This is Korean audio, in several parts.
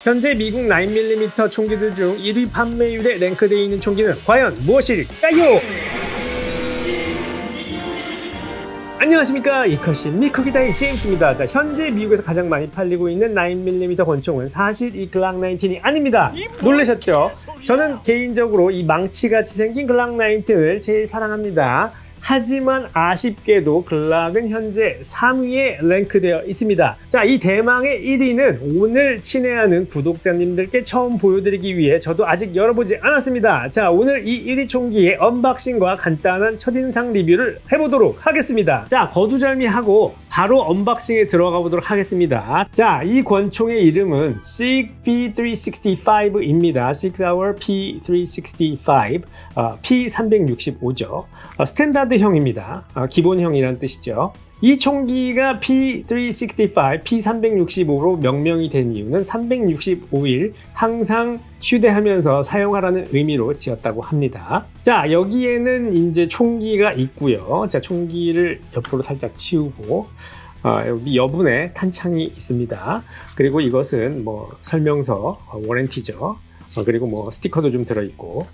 현재 미국 9mm 총기들 중 1위 판매율에 랭크되어 있는 총기는 과연 무엇일까요? 안녕하십니까, 이컷신 미쿡이다의 제임스입니다. 자, 현재 미국에서 가장 많이 팔리고 있는 9mm 권총은 사실 이 글락 19이 아닙니다. 놀라셨죠? 저는 개인적으로 이 망치같이 생긴 글락 19을 제일 사랑합니다. 하지만 아쉽게도 글락은 현재 3위에 랭크되어 있습니다. 자, 이 대망의 1위는 오늘 친애하는 구독자님들께 처음 보여드리기 위해 저도 아직 열어보지 않았습니다. 자, 오늘 이 1위 총기의 언박싱과 간단한 첫인상 리뷰를 해보도록 하겠습니다. 자, 거두절미하고 바로 언박싱에 들어가 보도록 하겠습니다. 자, 이 권총의 이름은 SIG P365입니다. SIG Sauer P365, P365죠. 스탠다드형입니다. 기본형이라는 뜻이죠. 이 총기가 P365, P365로 명명이 된 이유는 365일 항상 휴대하면서 사용하라는 의미로 지었다고 합니다. 자, 여기에는 이제 총기가 있고요. 자, 총기를 옆으로 살짝 치우고 여기 여분의 탄창이 있습니다. 그리고 이것은 뭐 설명서, 워런티죠. 그리고 뭐 스티커도 좀 들어있고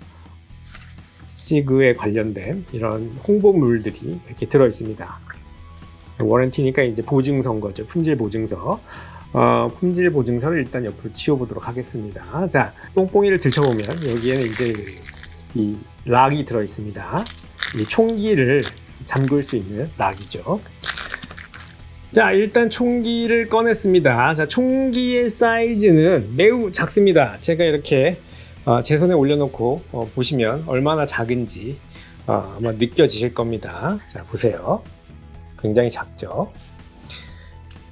시그에 관련된 이런 홍보물들이 이렇게 들어 있습니다. 워런티니까 이제 보증서인 거죠. 품질 보증서. 품질 보증서를 일단 옆으로 치워보도록 하겠습니다. 자, 뽕뽕이를 들춰보면 여기에는 이제 이 락이 들어 있습니다. 이 총기를 잠글 수 있는 락이죠. 자, 일단 총기를 꺼냈습니다. 자, 총기의 사이즈는 매우 작습니다. 제가 이렇게 제 손에 올려놓고 보시면 얼마나 작은지 아마 느껴지실 겁니다. 자, 보세요. 굉장히 작죠.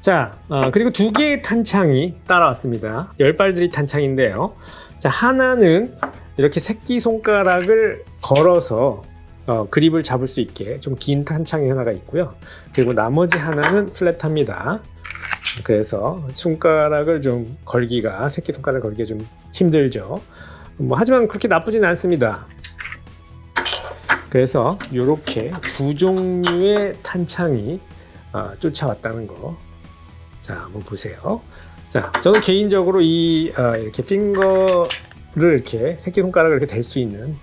자, 그리고 두 개의 탄창이 따라왔습니다. 10발들이 탄창인데요. 자, 하나는 이렇게 새끼손가락을 걸어서 그립을 잡을 수 있게 좀 긴 탄창이 하나가 있고요. 그리고 나머지 하나는 플랫합니다. 그래서 손가락을 좀 걸기가, 새끼손가락을 걸기가 좀 힘들죠. 하지만 그렇게 나쁘진 않습니다. 그래서 이렇게 두 종류의 탄창이 쫓아왔다는 거. 자, 한번 보세요. 자, 저는 개인적으로 이렇게 핑거를 이렇게 새끼손가락을 이렇게 댈 수 있는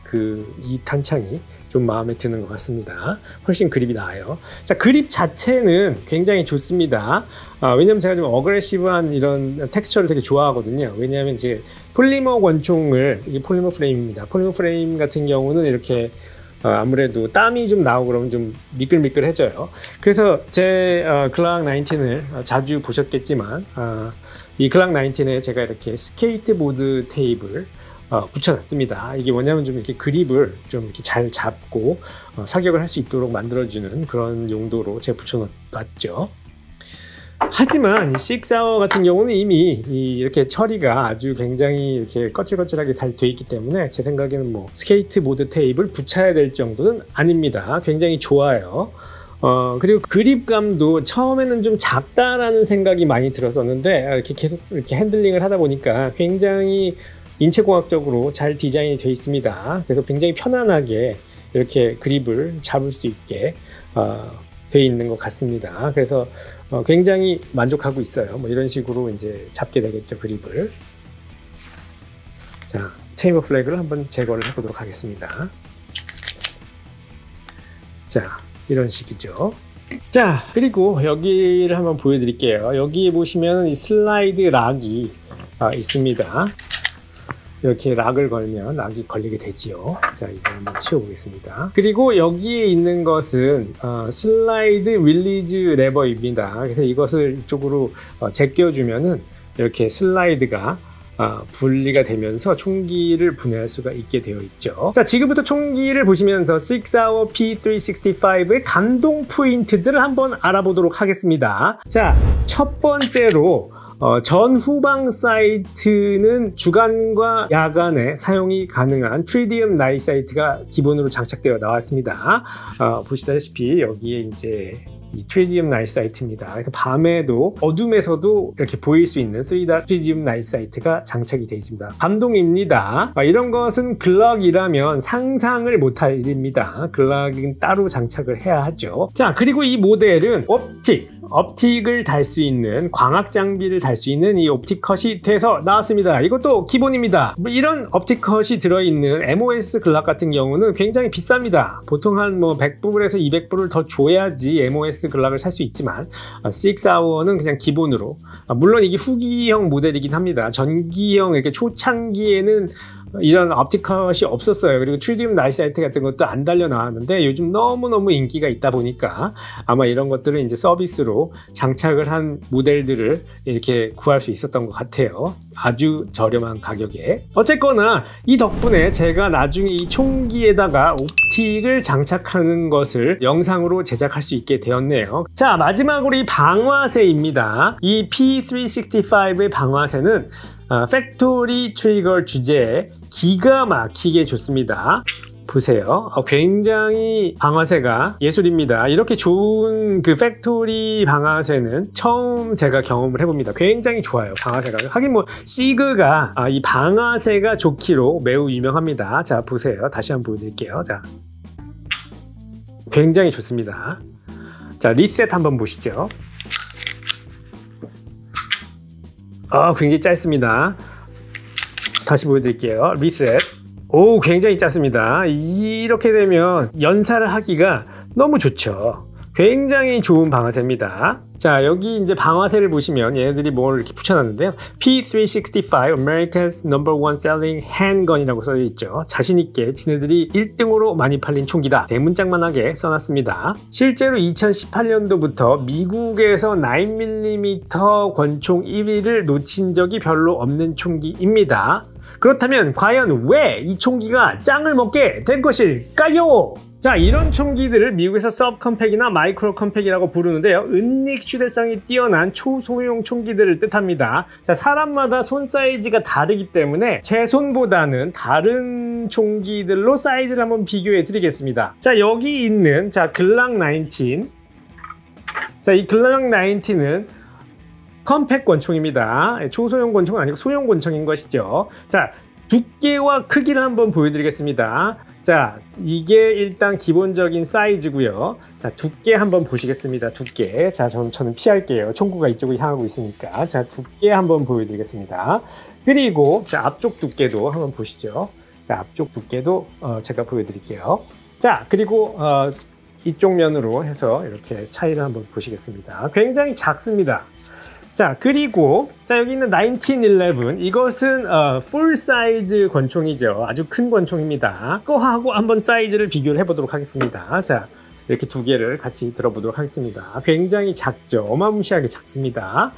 이 탄창이 좀 마음에 드는 것 같습니다. 훨씬 그립이 나아요. 자, 그립 자체는 굉장히 좋습니다. 왜냐면 제가 좀 어그레시브한 이런 텍스처를 되게 좋아하거든요. 왜냐하면 이제 폴리머 권총을, 이게 폴리머 프레임입니다. 폴리머 프레임 같은 경우는 이렇게 아무래도 땀이 좀 나오고 그러면 좀 미끌미끌해져요. 그래서 제 글락 19을 자주 보셨겠지만 이 글락 19에 제가 이렇게 스케이트보드 테이프를 붙여놨습니다. 이게 뭐냐면 좀 이렇게 그립을 좀 이렇게 잘 잡고 사격을 할 수 있도록 만들어주는 그런 용도로 제가 붙여놨죠. 하지만 이 SIG Sauer 같은 경우는 이미 이렇게 처리가 아주 굉장히 이렇게 거칠거칠하게 잘 돼 있기 때문에 제 생각에는 뭐 스케이트보드 테이프를 붙여야 될 정도는 아닙니다. 굉장히 좋아요. 그리고 그립감도 처음에는 좀 작다라는 생각이 많이 들었었는데 이렇게 계속 이렇게 핸들링을 하다 보니까 굉장히 인체공학적으로 잘 디자인이 되어 있습니다. 그래서 굉장히 편안하게 이렇게 그립을 잡을 수 있게 되어 있는 것 같습니다. 그래서 굉장히 만족하고 있어요. 뭐 이런 식으로 이제 잡게 되겠죠, 그립을. 자, 체인버 플래그를 한번 제거를 해보도록 하겠습니다. 자, 이런 식이죠. 자, 그리고 여기를 한번 보여드릴게요. 여기 보시면 이 슬라이드 락이 있습니다. 이렇게 락을 걸면 락이 걸리게 되지요. 자, 이거 한번 치워보겠습니다. 그리고 여기에 있는 것은 슬라이드 릴리즈 레버입니다. 그래서 이것을 이쪽으로 제껴주면은 이렇게 슬라이드가 분리가 되면서 총기를 분해할 수가 있게 되어 있죠. 자, 지금부터 총기를 보시면서 SIG Sauer P365의 감동 포인트들을 한번 알아보도록 하겠습니다. 자, 첫 번째로 전 후방 사이트는 주간과 야간에 사용이 가능한 트리디움 나이트 사이트가 기본으로 장착되어 나왔습니다. 보시다시피 여기에 이제 이 트리디움 나이트 사이트입니다. 그래서 밤에도 어둠에서도 이렇게 보일 수 있는 트리디움 나이트 사이트가 장착이 되어 있습니다. 감동입니다. 이런 것은 글럭이라면 상상을 못할 일입니다. 글럭은 따로 장착을 해야 하죠. 자, 그리고 이 모델은 옵틱 옵틱을 달 수 있는 광학 장비를 달 수 있는 이 옵틱 컷이 돼서 나왔습니다. 이것도 기본입니다. 이런 옵틱 컷이 들어있는 MOS 글락 같은 경우는 굉장히 비쌉니다. 보통 한 뭐 100불에서 200불을 더 줘야지 MOS 글락을 살 수 있지만 6hour는 그냥 기본으로, 물론 이게 후기형 모델이긴 합니다. 전기형 이렇게 초창기에는 이런 옵틱 컷이 없었어요. 그리고 트리디움 나이사이트 같은 것도 안 달려 나왔는데 요즘 너무너무 인기가 있다 보니까 아마 이런 것들을 이제 서비스로 장착을 한 모델들을 이렇게 구할 수 있었던 것 같아요. 아주 저렴한 가격에. 어쨌거나 이 덕분에 제가 나중에 이 총기에다가 옵틱을 장착하는 것을 영상으로 제작할 수 있게 되었네요. 자, 마지막으로 이 방화쇠입니다. 이 P365의 방화쇠는 팩토리 트리거 주제에 기가 막히게 좋습니다. 보세요. 굉장히 방화쇠가 예술입니다. 이렇게 좋은 그 팩토리 방화쇠는 처음 제가 경험을 해봅니다. 굉장히 좋아요, 방화쇠가. 하긴 뭐 시그가 이 방화쇠가 좋기로 매우 유명합니다. 자, 보세요. 다시 한번 보여드릴게요. 자, 굉장히 좋습니다. 자, 리셋 한번 보시죠. 굉장히 짧습니다. 다시 보여드릴게요. 리셋. 오, 굉장히 짧습니다. 이렇게 되면 연사를 하기가 너무 좋죠. 굉장히 좋은 방화쇠입니다. 자, 여기 이제 방화쇠를 보시면 얘네들이 뭘 이렇게 붙여놨는데요. P365 America's No.1 Selling Handgun이라고 써있죠. 자신있게 지네들이 1등으로 많이 팔린 총기다. 대문짝만하게 써놨습니다. 실제로 2018년도부터 미국에서 9mm 권총 1위를 놓친 적이 별로 없는 총기입니다. 그렇다면 과연 왜 이 총기가 짱을 먹게 된 것일까요? 자, 이런 총기들을 미국에서 서브컴팩이나 마이크로 컴팩이라고 부르는데요. 은닉 휴대성이 뛰어난 초소형 총기들을 뜻합니다. 자, 사람마다 손 사이즈가 다르기 때문에 제 손보다는 다른 총기들로 사이즈를 한번 비교해 드리겠습니다. 자, 여기 있는 글락 19. 자, 이 글락 19은 컴팩 권총입니다. 초소형 권총은 아니고 소형 권총인 것이죠. 자, 두께와 크기를 한번 보여드리겠습니다. 자, 이게 일단 기본적인 사이즈고요. 자, 두께 한번 보시겠습니다. 두께. 자, 저는 피할게요. 총구가 이쪽으로 향하고 있으니까. 자, 두께 한번 보여드리겠습니다. 그리고 자, 앞쪽 두께도 한번 보시죠. 자, 앞쪽 두께도 제가 보여드릴게요. 자, 그리고 이쪽 면으로 해서 이렇게 차이를 한번 보시겠습니다. 굉장히 작습니다. 자, 그리고 자, 여기 있는 1911, 이것은 풀 사이즈 권총이죠. 아주 큰 권총입니다. 그거하고 한번 사이즈를 비교를 해보도록 하겠습니다. 자, 이렇게 두 개를 같이 들어보도록 하겠습니다. 굉장히 작죠. 어마무시하게 작습니다.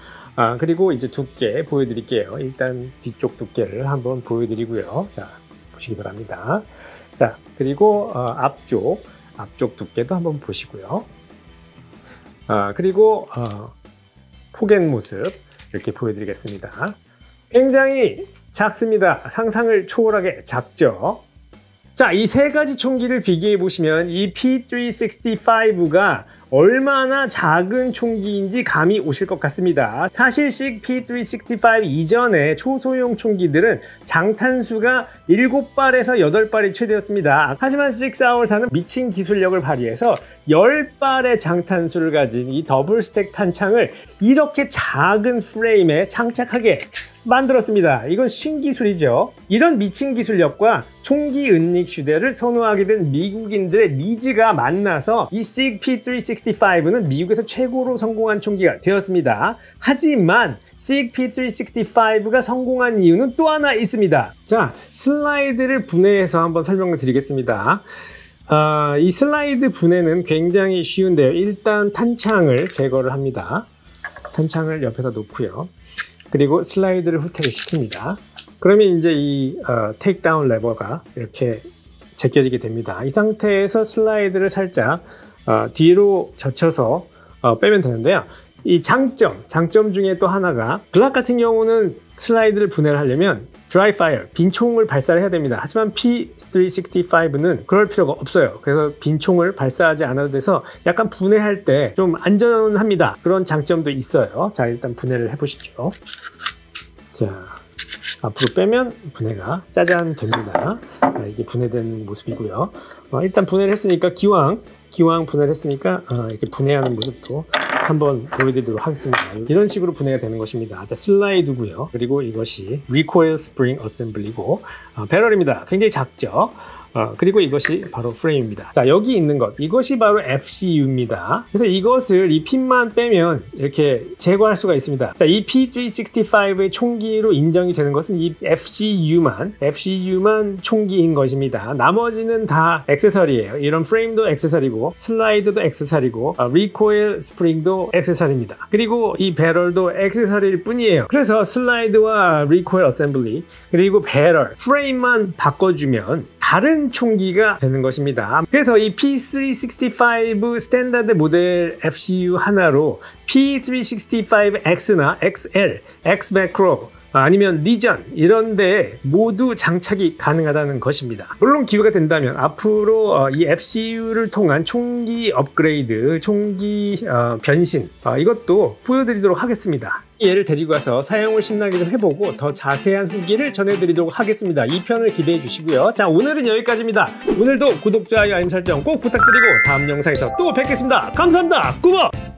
그리고 이제 두께 보여드릴게요. 일단 뒤쪽 두께를 한번 보여드리고요. 자, 보시기 바랍니다. 자, 그리고 앞쪽 두께도 한번 보시고요. 그리고 포개 모습 이렇게 보여드리겠습니다. 굉장히 작습니다. 상상을 초월하게 작죠. 자, 이 세 가지 총기를 비교해 보시면 이 P365가 얼마나 작은 총기인지 감이 오실 것 같습니다. 사실 P365 이전의 초소형 총기들은 장탄수가 7발에서 8발이 최대였습니다. 하지만 6hour사는 미친 기술력을 발휘해서 10발의 장탄수를 가진 이 더블 스택 탄창을 이렇게 작은 프레임에 장착하게 만들었습니다. 이건 신기술이죠. 이런 미친 기술력과 총기 은닉 휴대를 선호하게 된 미국인들의 니즈가 만나서 이 SIG P365는 미국에서 최고로 성공한 총기가 되었습니다. 하지만 SIG P365가 성공한 이유는 또 하나 있습니다. 자, 슬라이드를 분해해서 한번 설명을 드리겠습니다. 이 슬라이드 분해는 굉장히 쉬운데요. 일단 탄창을 제거를 합니다. 탄창을 옆에다 놓고요. 그리고 슬라이드를 후퇴를 시킵니다. 그러면 이제 이 테이크다운 레버가 이렇게 제껴지게 됩니다. 이 상태에서 슬라이드를 살짝 뒤로 젖혀서 빼면 되는데요. 이 장점 중에 또 하나가 글락 같은 경우는 슬라이드를 분해를 하려면 드라이 파이어, 빈총을 발사를 해야 됩니다. 하지만 P365는 그럴 필요가 없어요. 그래서 빈총을 발사하지 않아도 돼서 약간 분해할 때 좀 안전합니다. 그런 장점도 있어요. 자, 일단 분해를 해보시죠. 자, 앞으로 빼면 분해가 짜잔 됩니다. 자, 이게 분해된 모습이고요. 일단 분해를 했으니까 기왕 분해를 했으니까 이렇게 분해하는 모습도 한번 보여드리도록 하겠습니다. 이런 식으로 분해가 되는 것입니다. 자, 슬라이드고요. 그리고 이것이 리코일 스프링 어셈블리고 배럴입니다. 굉장히 작죠. 그리고 이것이 바로 프레임입니다. 자, 여기 있는 것, 이것이 바로 FCU입니다. 그래서 이것을 이 핀만 빼면 이렇게 제거할 수가 있습니다. 자, 이 P365의 총기로 인정이 되는 것은 이 FCU만 총기인 것입니다. 나머지는 다 액세서리예요. 이런 프레임도 액세서리고, 슬라이드도 액세서리고, 리코일 스프링도 액세서리입니다. 그리고 이 배럴도 액세서리일 뿐이에요. 그래서 슬라이드와 리코일 어셈블리, 그리고 배럴, 프레임만 바꿔주면 다른 총기가 되는 것입니다. 그래서 이 P365 스탠다드 모델 FCU 하나로 P365X나 XL, X-Macro 아니면 리전 이런데 모두 장착이 가능하다는 것입니다. 물론 기회가 된다면 앞으로 이 FCU를 통한 총기 업그레이드, 총기 변신 이것도 보여드리도록 하겠습니다. 얘를 데리고 가서 사용을 신나게 좀 해보고 더 자세한 후기를 전해드리도록 하겠습니다. 2편을 기대해 주시고요. 자, 오늘은 여기까지입니다. 오늘도 구독, 좋아요, 알림 설정 꼭 부탁드리고 다음 영상에서 또 뵙겠습니다. 감사합니다. 꾸벅!